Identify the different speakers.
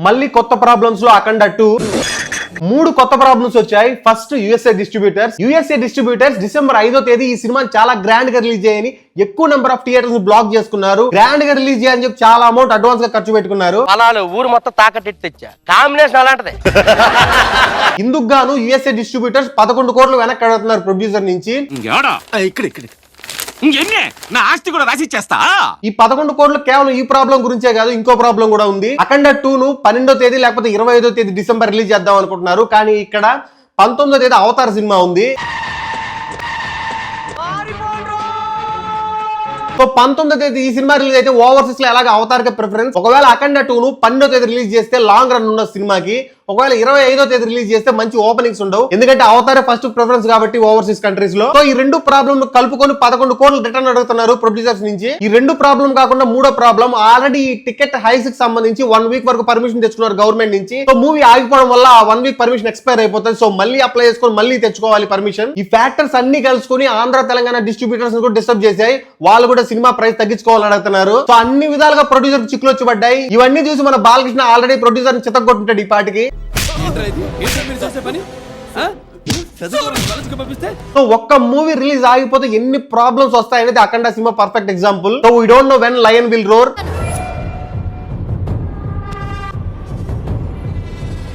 Speaker 1: మళ్ళీ కొత్త ప్రాబ్లమ్స్ లో అఖండ 2 మూడు కొత్త ప్రాబ్లమ్స్ వచ్చాయి. ఫస్ట్ యుఎస్ఏ డిస్ట్రిబ్యూటర్స్ డిసెంబర్ 5వ తేదీ ఈ సినిమాని చాలా గ్రాండ్ గా రిలీజ్ చేయని ఎక్కువ నెంబర్ ఆఫ్ థియేటర్స్ ని బ్లాక్ చేసుకున్నారు. గ్రాండ్ గా రిలీజ్ చేయని చెప్పి చాలా అమౌంట్ అడ్వాన్స్ గా ఖర్చు పెట్టుకున్నారు.
Speaker 2: అలానే ఊరు మొత్తం తాకట్టు తెచ్చా కాంబినేషన్ అలాంటిది.
Speaker 1: ఇందుకు గాను యుఎస్ఏ డిస్ట్రిబ్యూటర్స్ 11 కోట్లు వెనక్కి అడుగుతున్నారు ప్రొడ్యూసర్ నుంచి.
Speaker 3: నా ఆస్తి కూడా రాసిచ్చేస్తా.
Speaker 1: ఈ 11 కోట్లు కేవలం ఈ ప్రాబ్లం గురించే కాదు, ఇంకో ప్రాబ్లం కూడా ఉంది. అఖండ 2 ను 12వ తేదీ లేకపోతే 25వ తేదీ డిసెంబర్ రిలీజ్ చేద్దాం అనుకుంటున్నారు. కానీ ఇక్కడ 19వ తేదీ అవతార్ సినిమా ఉంది. సో 19వ తేదీ ఈ సినిమా రిలీజ్ అయితే ఓవర్సీస్ లో ఎలాగ అవతార్ కి ప్రిఫరెన్స్. ఒకవేళ అఖండ 2 ను 12వ తేదీ రిలీజ్ చేస్తే లాంగ్ రన్ ఉన్న సినిమాకి, ఒకవేళ 25వ తేదీ రిలీజ్ చేస్తే మంచి ఓపెనింగ్స్ ఉండవు. ఎందుకంటే అవతారే ఫస్ట్ ప్రిఫరెన్స్ కాబట్టి ఓవర్సీస్ కంట్రీస్ లో. సో ఈ రెండు ప్రాబ్లమ్ కలుపుకొని 11 కోట్లు రిటర్న్ అడుగుతున్నారు ప్రొడ్యూసర్స్ నుంచి. ఈ రెండు ప్రాబ్లం కాకుండా మూడో ప్రాబ్లం, ఆల్రెడీ ఈ టికెట్ హైస్ కి సంబంధించి 1 వీక్ వరకు పర్మిషన్ తెచ్చుకున్నారు గవర్నమెంట్ నుంచి. సో మూవీ ఆగిపోవడం వల్ల ఆ 1 వీక్ పర్మిషన్ ఎక్స్పైర్ అయిపోతుంది. సో మళ్ళీ అప్లై చేసుకొని మళ్ళీ తెచ్చుకోవాలి పర్మిషన్. ఈ ఫ్యాక్టర్స్ అన్ని కలుసుకొని ఆంధ్ర తెలంగాణ డిస్ట్రిబ్యూటర్స్ కూడా డిస్టర్బ్ చేశాయి. వాళ్ళు కూడా సినిమా ప్రైస్ తగ్గించుకోవాలని అడుగుతున్నారు. సో అన్ని విధాలుగా ప్రొడ్యూసర్ చిక్కులు వచ్చి పడ్డాయి. ఇవన్నీ చూసి మన బాలకృష్ణ ఆల్రెడీ ప్రొడ్యూసర్ చితగొట్టుంటాడు ఈ పాటికి. సో ఒక్క మూవీ రిలీజ్ ఆగిపోతే ఎన్ని ప్రాబ్లమ్స్ వస్తాయనేది Akhanda cinema perfect example. So we don't know when lion will roar.